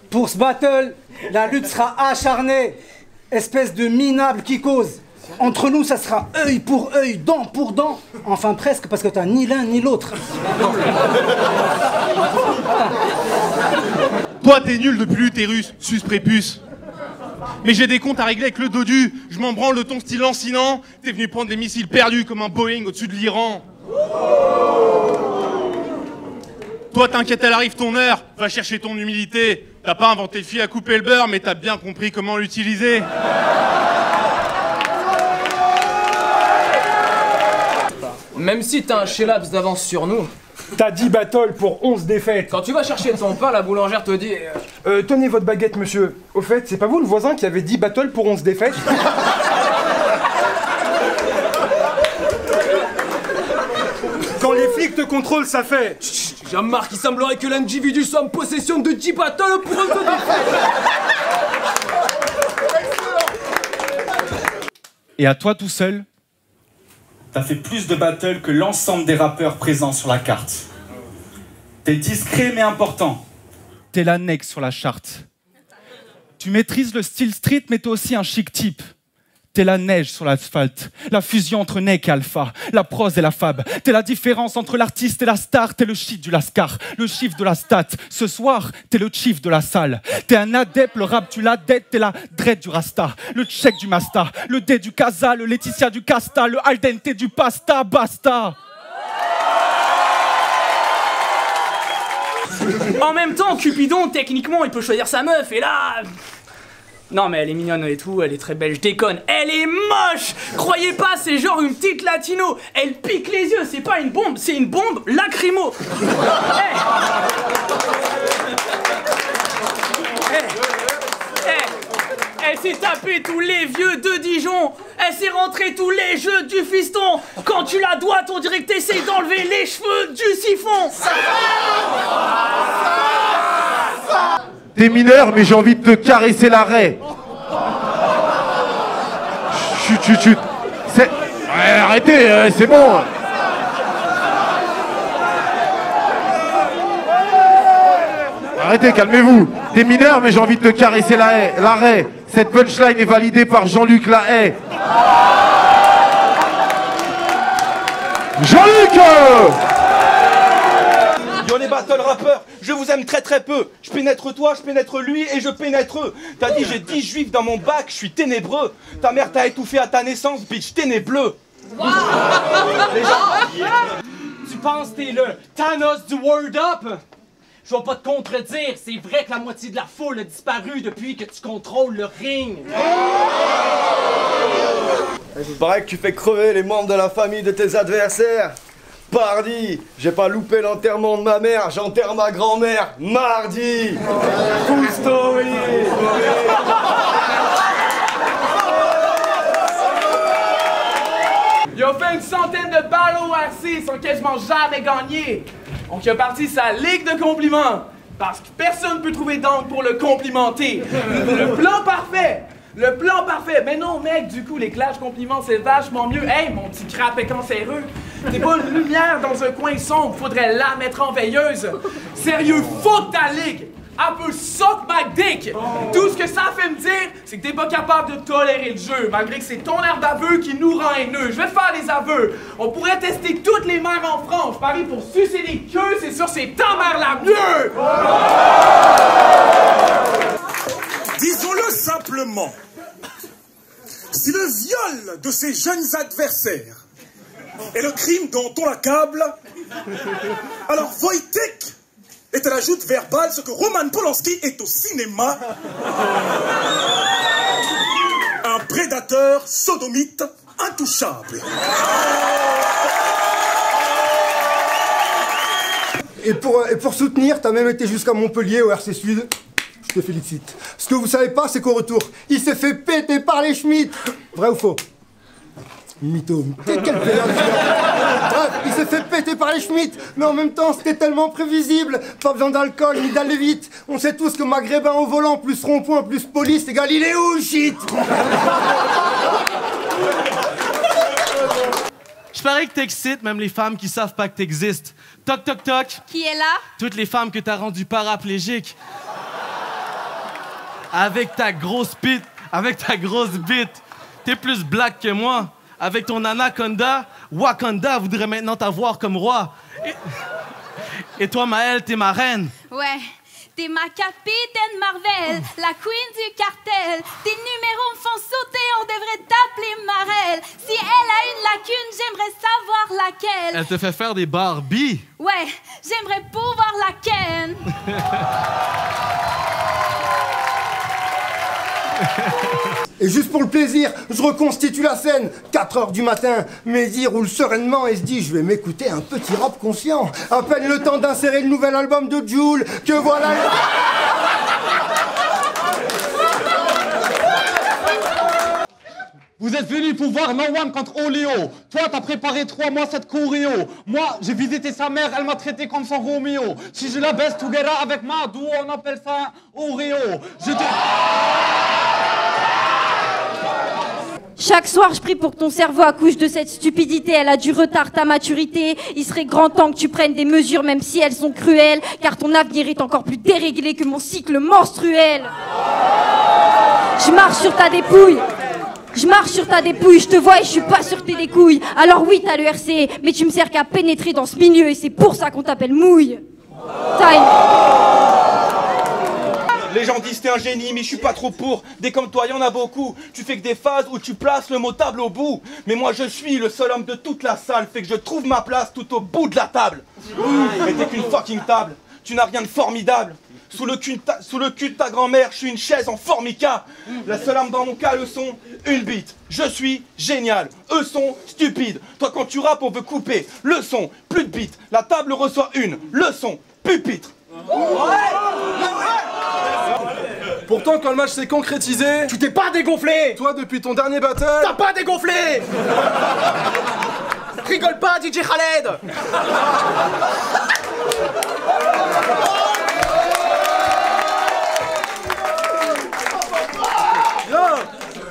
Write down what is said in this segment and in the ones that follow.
Pour ce battle, la lutte sera acharnée. Espèce de minable qui cause. Entre nous, ça sera œil pour œil, dent pour dent. Enfin presque, parce que t'as ni l'un ni l'autre. Toi, t'es nul depuis l'utérus, sus prépuce. Mais j'ai des comptes à régler avec le dodu. Je m'en branle de ton style lancinant. T'es venu prendre des missiles perdus comme un Boeing au-dessus de l'Iran. Toi, t'inquiète, elle arrive ton heure. Va chercher ton humilité. T'as pas inventé le fil à couper le beurre, mais t'as bien compris comment l'utiliser. Même si t'as un chélaps d'avance sur nous. T'as 10 battles pour 11 défaites. Quand tu vas chercher ton pain, la boulangère te dit... Tenez votre baguette, monsieur. Au fait, c'est pas vous le voisin qui avait 10 battles pour 11 défaites? Quand les flics te contrôlent, ça fait... Jean-Marc, il semblerait que l'individu soit en possession de 10 battles pour 11 défaites. Et à toi tout seul, t'as fait plus de battles que l'ensemble des rappeurs présents sur la carte. T'es discret mais important. t'es l'annexe sur la charte. Tu maîtrises le style street, mais t'es aussi un chic type. T'es la neige sur l'asphalte, la fusion entre Neck et Alpha, la prose et la fab. T'es la différence entre l'artiste et la star, t'es le shit du lascar, le chiffre de la stat. Ce soir, t'es le chief de la salle. T'es un adepte, le rap tu l'adeptes, t'es la dread du rasta, le check du masta, le D du casa, le Laetitia du casta, le al dente du pasta, basta. En même temps, Cupidon, techniquement, il peut choisir sa meuf, et là... Non mais elle est mignonne et tout, elle est très belle, je déconne. Elle est moche. Croyez pas, c'est genre une petite latino. Elle pique les yeux, c'est pas une bombe, c'est une bombe lacrymo. Elle s'est tapée tous les vieux de Dijon. Elle s'est rentrée tous les jeux du fiston. Quand tu la dois, on dirait que t'essayes d'enlever les cheveux du siphon. T'es mineur, mais j'ai envie de te caresser l'arrêt. Chut. C'est... Ouais, arrêtez, c'est bon. Arrêtez, calmez-vous. T'es mineur, mais j'ai envie de te caresser l'arrêt. Cette punchline est validée par Jean-Luc Lahaye. Jean-Luc Yo les battle rappeurs, je vous aime très peu. Je pénètre toi, je pénètre lui et je pénètre eux. T'as dit j'ai 10 juifs dans mon bac, je suis ténébreux. Ta mère t'a étouffé à ta naissance, bitch, t'es né bleu. Les gens... Tu penses t'es le Thanos du Word Up? Je vais pas te contredire, c'est vrai que la moitié de la foule a disparu depuis que tu contrôles le ring. Il paraît que tu fais crever les membres de la famille de tes adversaires. Pardi, j'ai pas loupé l'enterrement de ma mère, j'enterre ma grand-mère mardi. Full story. Il a fait une centaine de balles au RC sans quasiment jamais gagner. Donc il a parti sa ligue de compliments. Parce que personne ne peut trouver d'angle pour le complimenter. Le plan parfait. Le plan parfait! Mais non, mec, du coup, les clashs compliments, c'est vachement mieux. Hey, mon petit crapet cancéreux! T'es pas une lumière dans un coin sombre, faudrait la mettre en veilleuse! Sérieux, fuck ta ligue! Un peu suck my dick! Tout ce que ça fait me dire, c'est que t'es pas capable de tolérer le jeu, malgré que c'est ton air d'aveu qui nous rend haineux. Je vais faire les aveux. On pourrait tester toutes les mères en France. Je parie pour sucer des queues, c'est sûr, c'est ta mère la mieux! Disons-le simplement, si le viol de ces jeunes adversaires est le crime dont on l'accable, alors Wojtek est à la joute verbale ce que Roman Polanski est au cinéma. Un prédateur sodomite intouchable. Et pour soutenir, t'as même été jusqu'à Montpellier au RC Sud. Je te félicite. Ce que vous savez pas, c'est qu'au retour, il s'est fait péter par les Schmitt. Vrai ou faux? Mytho. Quel pédale. Bref, il s'est fait péter par les Schmitt. Mais en même temps, c'était tellement prévisible. Pas besoin d'alcool ni d'aller vite. On sait tous que maghrébin au volant plus rond-point plus police égale il est où, shit? Je parie que t'excites même les femmes qui savent pas que t'existes. Toc toc toc. Qui est là? Toutes les femmes que t'as rendues paraplégiques. Avec ta grosse bite, t'es plus black que moi. Avec ton anaconda, Wakanda voudrait maintenant t'avoir comme roi. Et toi, Maëlle, t'es ma reine. Ouais, t'es ma capitaine Marvel, la queen du cartel. Tes numéros me font sauter, on devrait t'appeler Marelle. Si elle a une lacune, j'aimerais savoir laquelle. Elle te fait faire des Barbie. Ouais, j'aimerais pouvoir la ken. Et juste pour le plaisir, je reconstitue la scène. 4h du matin, Mehdi roule sereinement et se dit je vais m'écouter un petit rap conscient. À peine le temps d'insérer le nouvel album de Jul, que voilà Vous êtes venus pour voir No One contre Oléo. Toi, t'as préparé 3 mois cette choréo. Moi, j'ai visité sa mère, elle m'a traité comme son Roméo. Si je la baisse together avec Madou, on appelle ça un Oreo. Chaque soir, je prie pour que ton cerveau accouche de cette stupidité. Elle a du retard, ta maturité. Il serait grand temps que tu prennes des mesures, même si elles sont cruelles, car ton avenir est encore plus déréglé que mon cycle menstruel. Je marche sur ta dépouille. Je te vois et je suis pas sur tes couilles. Alors oui, t'as le RC, mais tu me sers qu'à pénétrer dans ce milieu et c'est pour ça qu'on t'appelle mouille. Time. Les gens disent t'es un génie, mais je suis pas trop pour. Des comme toi, y en a beaucoup. Tu fais que des phases où tu places le mot table au bout. Mais moi je suis le seul homme de toute la salle, fait que je trouve ma place tout au bout de la table. Mais t'es qu'une fucking table, tu n'as rien de formidable. Sous le cul de ta grand-mère, je suis une chaise en formica. La seule arme dans mon cas, le son, une bite. Je suis génial, eux sont stupides. Toi quand tu rappes, on veut couper. Le son, plus de bite. La table reçoit une leçon, pupitre. Pourtant, quand le match s'est concrétisé, Tu t'es pas dégonflé. toi, depuis ton dernier battle, T'as pas dégonflé. Rigole pas, DJ Khaled.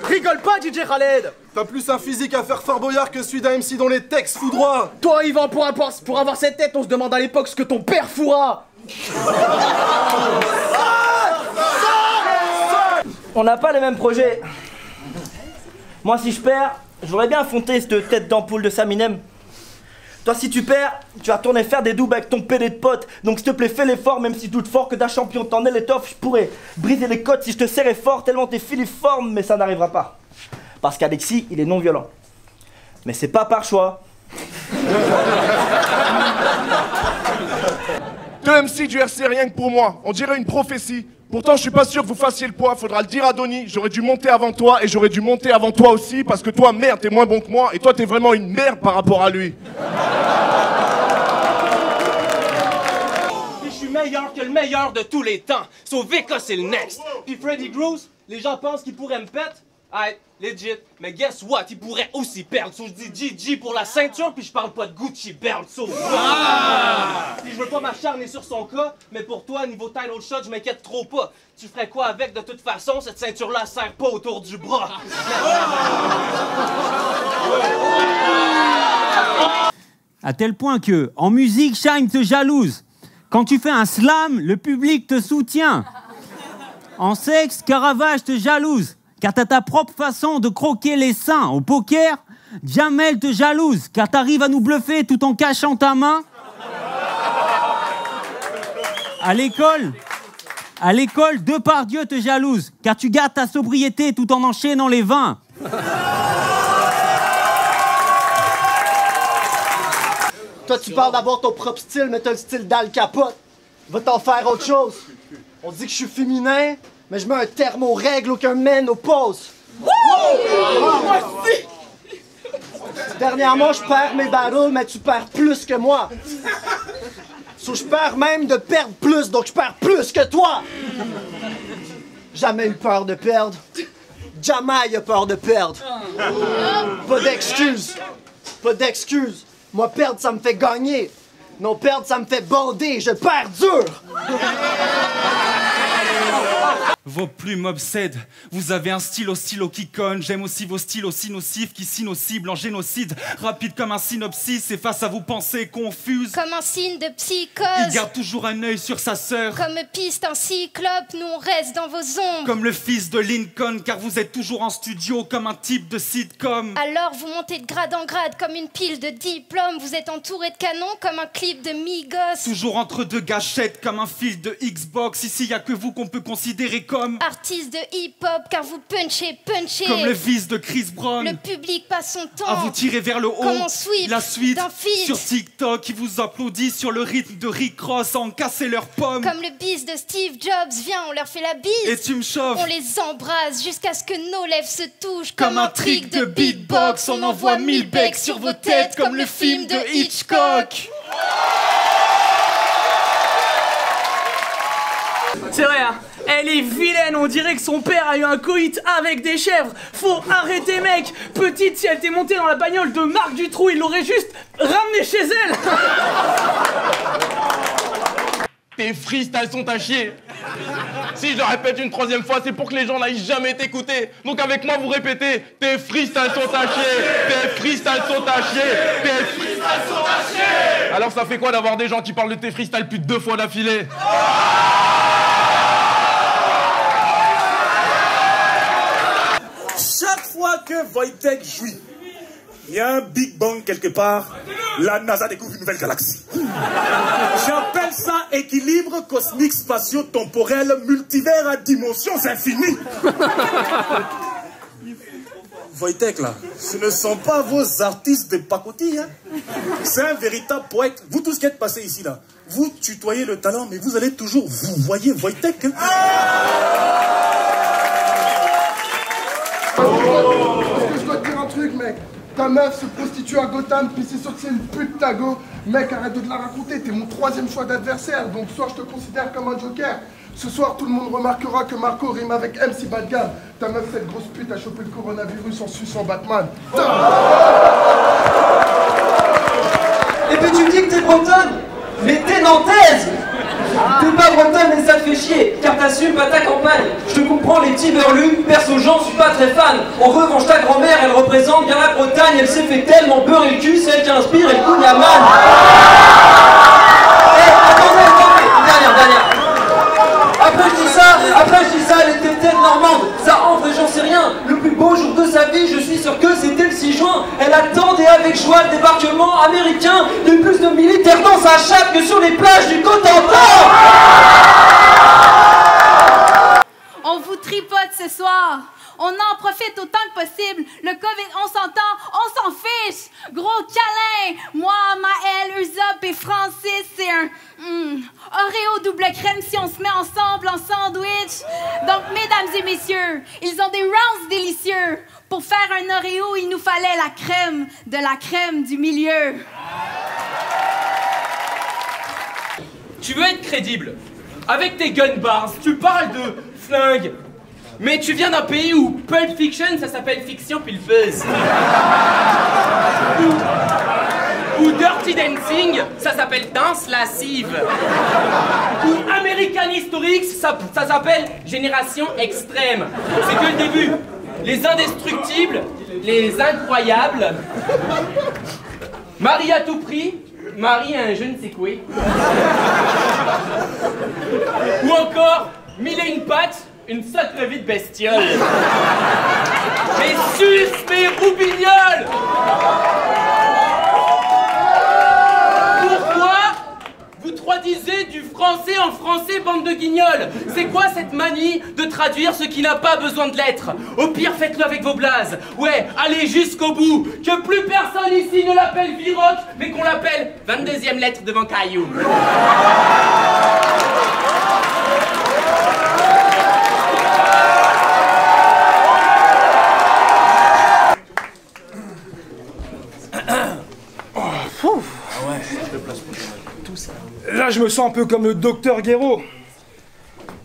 Rigole pas, DJ Khaled. t'as plus un physique à faire Fort Boyard que celui d'un MC dont les textes foudroient. Toi, Yvan, pour avoir cette tête, on se demande à l'époque ce que ton père fourra. On n'a pas les mêmes projets. Moi, si je perds, j'aurais bien affronté cette tête d'ampoule de Saminem. Toi, si tu perds, tu vas tourner faire des doubles avec ton PD de pote. Donc, s'il te plaît, fais l'effort, même si doute fort que d'un champion t'en es l'étoffe. Je pourrais briser les côtes si je te serrais fort, tellement t'es filiforme, mais ça n'arrivera pas. Parce qu'Alexis, il est non violent. Mais c'est pas par choix. Deux MC du RC, rien que pour moi. On dirait une prophétie. Pourtant, je suis pas sûr que vous fassiez le poids. Faudra le dire à Donny. J'aurais dû monter avant toi et j'aurais dû monter avant toi aussi. Parce que toi, merde, t'es moins bon que moi. Et toi, t'es vraiment une merde par rapport à lui. Je suis meilleur que le meilleur de tous les temps. So Vika, c'est le next. Puis Freddy Groose, les gens pensent qu'il pourrait me pète. Hey, legit. Mais guess what? Il pourrait aussi perdre. So je dis GG pour la ceinture, puis je parle pas de Gucci belt. So Puis je veux pas m'acharner sur son cas, mais pour toi, niveau title shot, je m'inquiète trop pas. Tu ferais quoi avec de toute façon? Cette ceinture-là serre pas autour du bras. À tel point que, en musique, Shine te jalouse. Quand tu fais un slam, le public te soutient. En sexe, Caravage te jalouse. Car t'as ta propre façon de croquer les seins. Au poker, Jamel te jalouse. Car t'arrives à nous bluffer tout en cachant ta main. À l'école, Depardieu te jalouse. Car tu gardes ta sobriété tout en enchaînant les vins. Toi, tu parles d'avoir ton propre style, mais t'as le style d'Al Capote. Va t'en faire autre chose. On dit que je suis féminin, mais je mets un terme aux règles aucun mène oppose. Moi aussi! Dernièrement, je perds mes battles, mais tu perds plus que moi. So, je perds même de perdre plus, donc je perds plus que toi. Jamais eu peur de perdre. Jamais eu peur de perdre. Pas d'excuses. Pas d'excuses. Moi, perdre, ça me fait gagner. Non, perdre, ça me fait bander. Je perds dur. Vos plumes m'obsèdent, vous avez un stylo qui conne. J'aime aussi vos styles aussi nocifs qui signent nos cibles en génocide. Rapide comme un synopsis et face à vos pensées confuses. Comme un signe de psychose. Il garde toujours un œil sur sa sœur. Comme piste un cyclope, nous on reste dans vos ombres. Comme le fils de Lincoln, car vous êtes toujours en studio comme un type de sitcom. Alors vous montez de grade en grade comme une pile de diplômes. Vous êtes entouré de canons comme un clip de Migos. Toujours entre deux gâchettes comme un fil de Xbox. Ici y a que vous qu'on peut considérer comme artiste de hip-hop, car vous punchez. Comme le fils de Chris Brown. Le public passe son temps à vous tirer vers le haut. Comme on sweep la suite d'un feat. Sur TikTok, ils vous applaudissent sur le rythme de Rick Ross en casser leurs pommes. Comme le bis de Steve Jobs, viens, on leur fait la bise. Et tu me chauffes. On les embrasse jusqu'à ce que nos lèvres se touchent. Comme un trick de beatbox, on envoie 1000 becs sur vos têtes comme le film de Hitchcock. C'est vrai, hein. Elle est vilaine, on dirait que son père a eu un coït avec des chèvres. Faut arrêter, mec. Petite, si elle était montée dans la bagnole de Marc Dutroux, il l'aurait juste ramenée chez elle. Tes freestyles sont à chier. Si je le répète une troisième fois, c'est pour que les gens n'aillent jamais t'écouter. Donc avec moi, vous répétez, tes freestyles sont à chier. Tes freestyles sont à chier. Tes freestyles sont à chier. Alors ça fait quoi d'avoir des gens qui parlent de tes freestyles plus de 2 fois d'affilée? Chaque fois que Wojtek jouit, il y a un Big Bang quelque part, la NASA découvre une nouvelle galaxie. J'appelle ça équilibre cosmique spatio-temporel multivers à dimensions infinies. Wojtek, là, ce ne sont pas vos artistes de pacotille, hein. C'est un véritable poète. Vous tous qui êtes passés ici, là, vous tutoyez le talent, mais vous allez toujours vous voyez Wojtek, hein. Est-ce que je dois te dire un truc, mec? Ta meuf se prostitue à Gotham, puis c'est sûr que c'est une pute ta go. Mec, arrête de te la raconter, t'es mon 3e choix d'adversaire, donc soit je te considère comme un joker. Ce soir, tout le monde remarquera que Marco rime avec MC Badgam. Ta meuf, cette grosse pute, a chopé le coronavirus en suçant Batman. Et puis tu me dis que t'es bretonne, mais t'es nantaise. T'es pas bretonne mais ça te fait chier, car t'assumes pas ta campagne. Je te comprends les petits berlus, perso Jean, suis pas très fan. En revanche ta grand-mère, elle représente bien la Bretagne. Elle s'est fait tellement beurrer le cul, c'est elle qui inspire et le coup Yaman. Attendez, dernière. Après je dis ça, elle était peut-être normande. Ça en vrai j'en sais rien. Le plus beau jour de sa vie, je suis sûr que c'était le 6 juin. Elle attendait avec joie le débarquement américain. Il y a eu plus de militaires dans sa chape que sur les plages du Cotentin. On vous tripote ce soir. On en profite autant que possible. Le COVID, on s'entend, on s'en fiche. Gros câlin. Moi, Maëlle, Usopp et Francis, c'est un Oreo double crème si on se met ensemble en sandwich. Donc, mesdames et messieurs, ils ont des rounds délicieux. Pour faire un Oreo, il nous fallait la crème de la crème du milieu. Tu veux être crédible. Avec tes gun bars, tu parles de flingue. Mais tu viens d'un pays où Pulp Fiction, ça s'appelle fiction pulpeuse. Ou Dirty Dancing, ça s'appelle danse lascive. Ou American Historics, ça s'appelle génération extrême. C'est que le début. Les indestructibles, les incroyables. Marie à tout prix, Marie un je ne sais quoi. Ou encore, 1001 pattes, une sacrée vie de bestiole. Mais sus, mes roubignoles. Pourquoi vous traduisez du français en français, bande de guignols? C'est quoi cette manie de traduire ce qui n'a pas besoin de l'être? Au pire, faites-le avec vos blazes. Ouais, allez jusqu'au bout. Que plus personne ici ne l'appelle Viroc, mais qu'on l'appelle 22e lettre devant Caillou. Là, je me sens un peu comme le docteur Guéraud.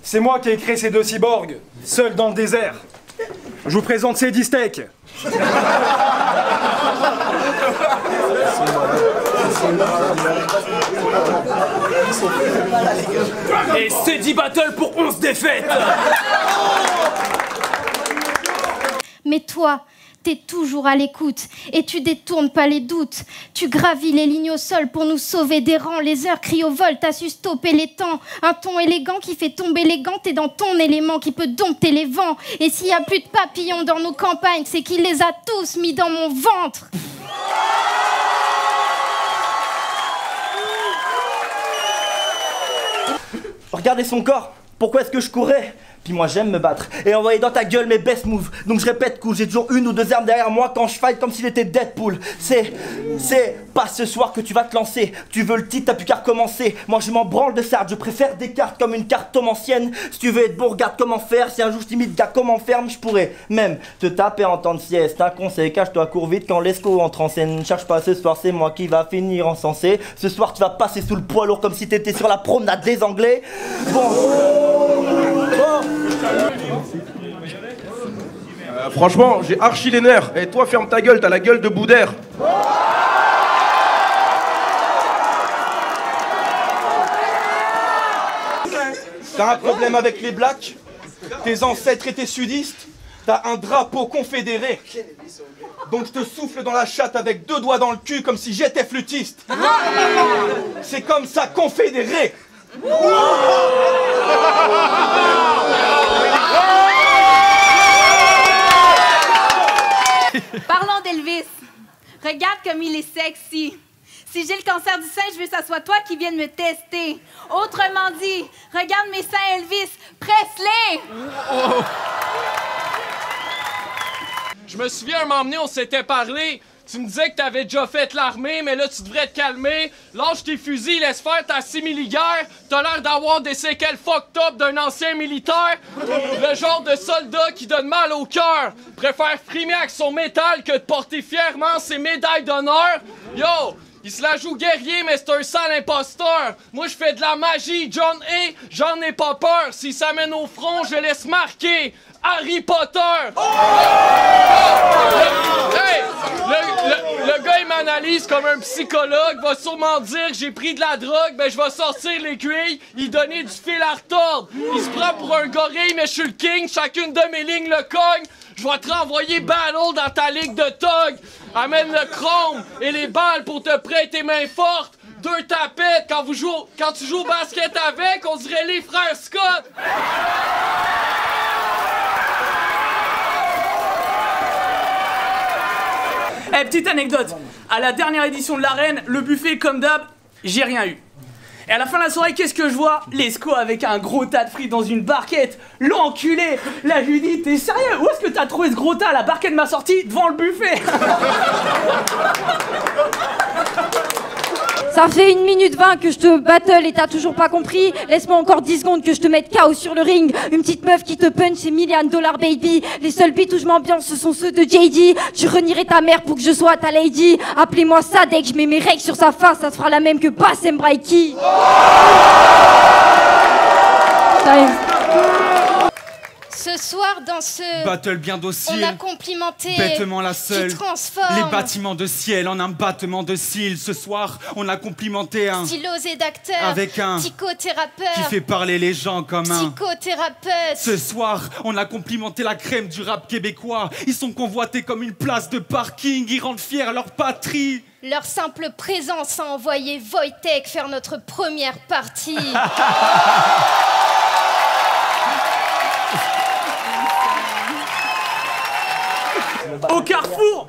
C'est moi qui ai créé ces 2 cyborgs, seuls dans le désert. Je vous présente ces 10 steaks. Et c'est 10 battles pour 11 défaites. Mais toi, t'es toujours à l'écoute et tu détournes pas les doutes. Tu gravis les lignes au sol pour nous sauver des rangs. Les heures crient au vol, t'as su stopper les temps. Un ton élégant qui fait tomber les gants. T'es dans ton élément qui peut dompter les vents. Et s'il y a plus de papillons dans nos campagnes, c'est qu'il les a tous mis dans mon ventre. Regardez son corps. Pourquoi est-ce que je courais? Puis moi j'aime me battre et envoyer dans ta gueule mes best moves. Donc je répète coup, j'ai toujours une ou deux armes derrière moi quand je fight comme s'il était Deadpool. C'est pas ce soir que tu vas te lancer. Tu veux le titre, t'as plus qu'à recommencer. Moi je m'en branle de ça, je préfère des cartes comme une carte tome ancienne. Si tu veux être bon, regarde comment faire. Si un jour je t'imite, gars, comment ferme, je pourrais même te taper en temps de sieste. Un conseil, cache-toi, cours vite quand l'esco entre en scène. Ne cherche pas ce soir, c'est moi qui va finir encensé. Ce soir tu vas passer sous le poids lourd comme si t'étais sur la promenade des Anglais. Bon. Franchement, j'ai archi les nerfs. Et toi, ferme ta gueule, t'as la gueule de Boudère. T'as un problème avec les blacks? Tes ancêtres étaient sudistes? T'as un drapeau confédéré? Donc je te souffle dans la chatte avec 2 doigts dans le cul comme si j'étais flûtiste. C'est comme ça, confédéré. Parlons d'Elvis. Regarde comme il est sexy. Si j'ai le cancer du sein, je veux que ça soit toi qui viennes me tester. Autrement dit, regarde mes seins, Elvis. Presse-les! Je me souviens, un moment donné, on s'était parlé. Tu me disais que t'avais déjà fait l'armée, mais là, tu devrais te calmer. Lâche tes fusils, laisse faire ta simili-guerre. T'as l'air d'avoir des séquelles fucked up d'un ancien militaire. Le genre de soldat qui donne mal au cœur. Préfère frimer avec son métal que de porter fièrement ses médailles d'honneur. Yo! Il se la joue guerrier, mais c'est un sale imposteur. Moi, je fais de la magie, John A. J'en ai pas peur. S'il s'amène au front, je laisse marquer Harry Potter. Hey, le gars, il m'analyse comme un psychologue. Va sûrement dire que j'ai pris de la drogue. Ben, je vais sortir l'aiguille, il donner du fil à retordre. Il se prend pour un gorille, mais je suis le king. Chacune de mes lignes le cogne. Je vais te renvoyer battle dans ta ligue de tog. Amène le chrome et les balles pour te prêter main forte. 2 tapettes quand tu joues au basket avec, on dirait les frères Scott. Petite anecdote, à la dernière édition de l'arène, le buffet comme d'hab, j'ai rien eu. Et à la fin de la soirée, qu'est-ce que je vois? Lesco avec un gros tas de frites dans une barquette. L'enculé! Là, je lui dis, t'es sérieux? Où est-ce que t'as trouvé ce gros tas? La barquette m'a sorti devant le buffet. Ça fait 1 minute 20 que je te battle et t'as toujours pas compris. Laisse-moi encore 10 secondes que je te mette KO sur le ring. Une petite meuf qui te punch, c'est $1 million baby. Les seuls beats où je m'ambiance, ce sont ceux de JD. Tu renierais ta mère pour que je sois ta lady. Appelez-moi ça dès que je mets mes règles sur sa face, ça se fera la même que Bassem Braiki. Ce soir, dans ce battle bien docile, on a complimenté bêtement la seule, qui transforme les bâtiments de ciel en un battement de cils. Ce soir, on a complimenté un stylosé d'acteur avec un psychothérapeute qui fait parler les gens comme un psychothérapeute. Ce soir, on a complimenté la crème du rap québécois. Ils sont convoités comme une place de parking. Ils rendent fiers leur patrie. Leur simple présence a envoyé Wojtek faire notre première partie.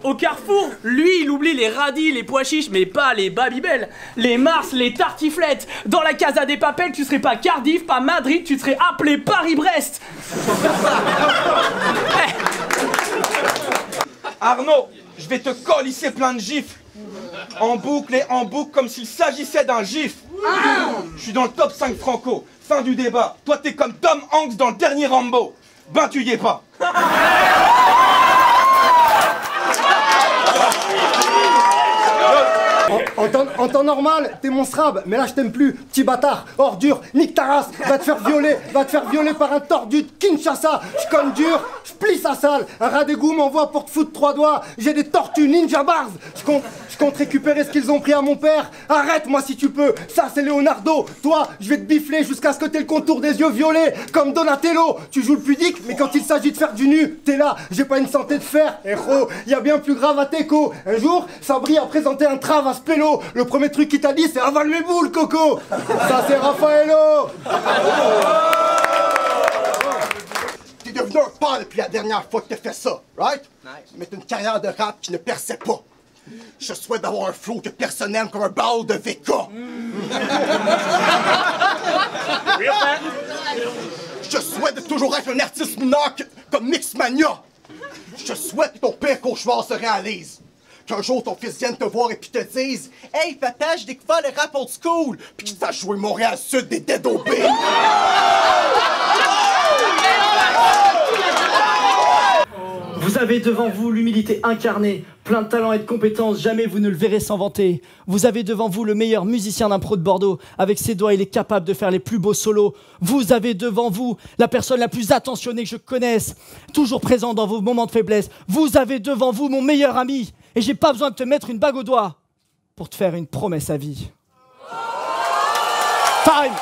Au carrefour, lui, il oublie les radis, les pois chiches, mais pas les Babybel, les Mars, les tartiflettes. Dans la Casa des Papels, tu serais pas Cardiff, pas Madrid, tu serais appelé Paris-Brest. Arnaud, je vais te colisser plein de gifs. En boucle et en boucle comme s'il s'agissait d'un gif. Je suis dans le top 5 franco. Fin du débat. Toi, t'es comme Tom Hanks dans le dernier Rambo. Ben, tu y es pas. En temps normal, t'es mon srab, mais là je t'aime plus, petit bâtard, ordure, nique ta race, va te faire violer par un tordu de Kinshasa, je cogne dur, je plie sa salle, un rat d'égout m'envoie pour te foutre 3 doigts, j'ai des tortues ninja bars, je Je compte récupérer ce qu'ils ont pris à mon père. Arrête-moi si tu peux. Ça, c'est Leonardo. Toi, je vais te bifler jusqu'à ce que t'aies le contour des yeux violets, comme Donatello. Tu joues le pudique, mais quand il s'agit de faire du nu, t'es là. J'ai pas une santé de fer. Héros, y a bien plus grave à Teco. Un jour, Sabri a présenté un trave à Spello. Le premier truc qu'il t'a dit, c'est avale mes boules, Coco. Ça, c'est Raffaello. T'es devenu un pan depuis la dernière fois que t'as fait ça, right? Nice. Mais t'as une carrière de rap qui ne perçait pas. Je souhaite d'avoir un flow que personne n'aime comme un ball de VK. Je souhaite de toujours être un artiste mineur comme Mixmania. Je souhaite que ton pire cauchemar se réalise. Qu'un jour ton fils vienne te voir et puis te dise « Hey papa, j'ai découvert le rap old school » puis qu'il te fasse jouer Montréal Sud des Dead OB. Vous avez devant vous l'humilité incarnée, plein de talent et de compétences, jamais vous ne le verrez sans vanter. Vous avez devant vous le meilleur musicien d'impro de Bordeaux, avec ses doigts il est capable de faire les plus beaux solos. Vous avez devant vous la personne la plus attentionnée que je connaisse, toujours présent dans vos moments de faiblesse. Vous avez devant vous mon meilleur ami, et j'ai pas besoin de te mettre une bague au doigt pour te faire une promesse à vie. Time!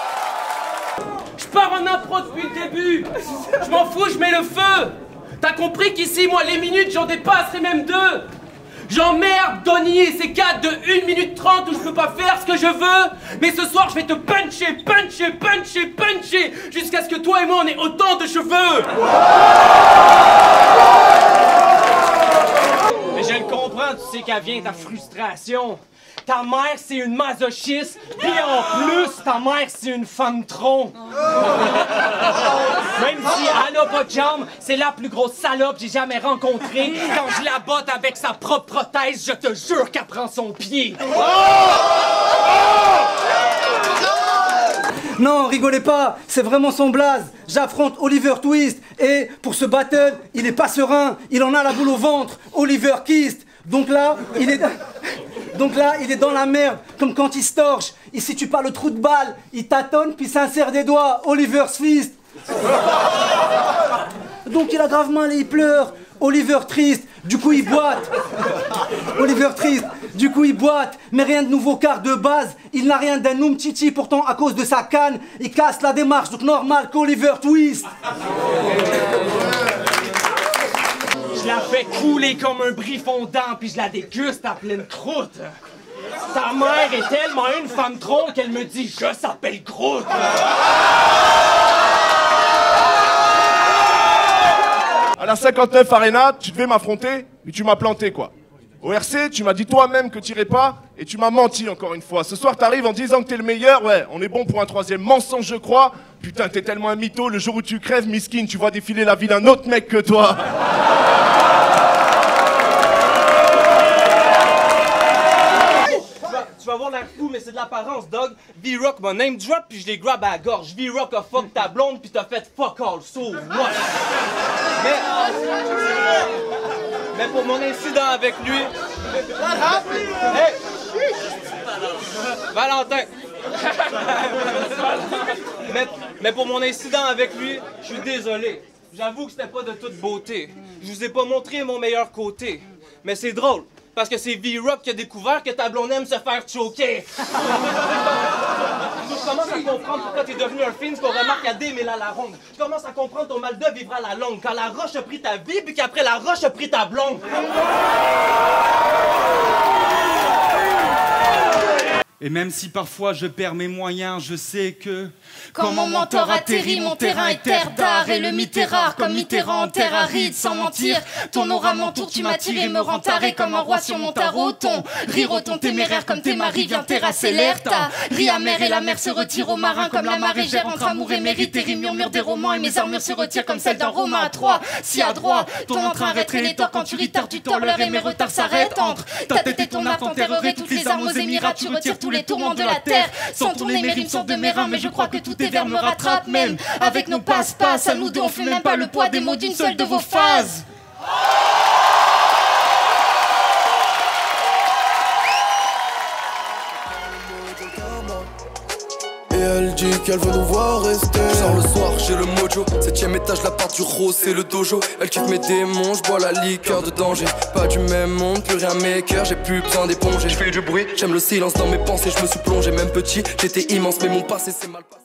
Je pars en impro depuis le début. Je m'en fous, je mets le feu. T'as compris qu'ici, moi, les minutes, j'en dépasserai même 2. J'emmerde Donny et ses gars de 1 minute 30 où je peux pas faire ce que je veux. Mais ce soir, je vais te puncher jusqu'à ce que toi et moi, on ait autant de cheveux. Mais je le comprends, tu sais qu'elle vient ta frustration. Ta mère, c'est une masochiste, puis en plus, ta mère, c'est une femme tronc. Même si elle n'a pas de jambes, c'est la plus grosse salope que j'ai jamais rencontrée. Quand je la botte avec sa propre prothèse, je te jure qu'elle prend son pied. Non, rigolez pas, c'est vraiment son blaze. J'affronte Oliver Twist, et pour ce battle, il est pas serein, il en a la boule au ventre, Oliver Kist. Donc là, il est dans la merde, comme quand il se torche. Ici, tu parles le trou de balle, il tâtonne puis s'insère des doigts. Oliver's Fist. Donc il a grave mal et il pleure. Oliver triste, du coup il boite. Oliver triste, du coup il boite. Mais rien de nouveau car de base, il n'a rien d'un Titi. Pourtant, à cause de sa canne, il casse la démarche. Donc normal qu'Oliver Twist. Je la fais couler comme un brie fondant, puis je la déguste à pleine croûte. Ta mère est tellement une femme tronc qu'elle me dit « Je s'appelle Groot ». À la 59 Arena, tu devais m'affronter, mais tu m'as planté quoi. Au RC, tu m'as dit toi-même que t'irais pas, et tu m'as menti encore une fois. Ce soir, t'arrives en disant que t'es le meilleur, ouais, on est bon pour un 3e mensonge, je crois. Putain, t'es tellement un mytho, le jour où tu crèves, miskin, tu vois défiler la vie d'un autre mec que toi. Tu vas voir l'air fou, mais c'est de l'apparence, dog. V-Rock m'a name drop, puis je les grab à la gorge. V-Rock a fuck ta blonde, puis t'as fait fuck all, so what? Mais pour mon incident avec lui... Hey! Valentin! mais pour mon incident avec lui, je suis désolé. J'avoue que c'était pas de toute beauté. Je vous ai pas montré mon meilleur côté. Mais c'est drôle. Parce que c'est V-Rock qui a découvert que ta blonde aime se faire choquer. Je commence à comprendre pourquoi t'es devenu un film qu'on remarque à Dame et la ronde. Je commence à comprendre ton mal de vivre à la longue. Quand la roche a pris ta vie, puis qu'après la roche a pris ta blonde. Et même si parfois je perds mes moyens, je sais que... Quand mon mentor atterrit, mon terrain est terre d'art. Et le mythe est rare, comme Mitterrand en terre aride. Sans mentir, ton aura m'entoure, tu m'attires et me rends taré comme un roi sur mon tarot. Ton rire au ton téméraire comme tes maris vient terrasser l'air. Ta rie amère et la mer se retire au marin comme la marée gère entre amour et mérite. Et rimes murmure des romans et mes armures se retirent comme celles d'un romain à 3. Si à droit, ton entrain arrêterait les torts quand tu retardes du temps. L'heure et mes retards s'arrêtent entre ta tête et ton art t'enterrerait toutes les armes aux émirats. Tu retires tous les tourments de la terre. Sans tourner mes rimes sortent de mes reins, mais je crois que tous tes vers me rattrapent même. Avec nos passe-passe, à nous deux on fait même pas le poids des mots d'une seule de vos phases. Et elle dit qu'elle veut nous voir rester. Je sors le soir, j'ai le mojo. 7ème étage, la part du rose, c'est le dojo. Elle kiffe mes démons, j'bois la liqueur de danger. Pas du même monde, plus rien maker, j'ai plus besoin d'éponger. J'fais du bruit, j'aime le silence dans mes pensées, je me suis plongé. Même petit, j'étais immense, mais mon passé c'est mal passé.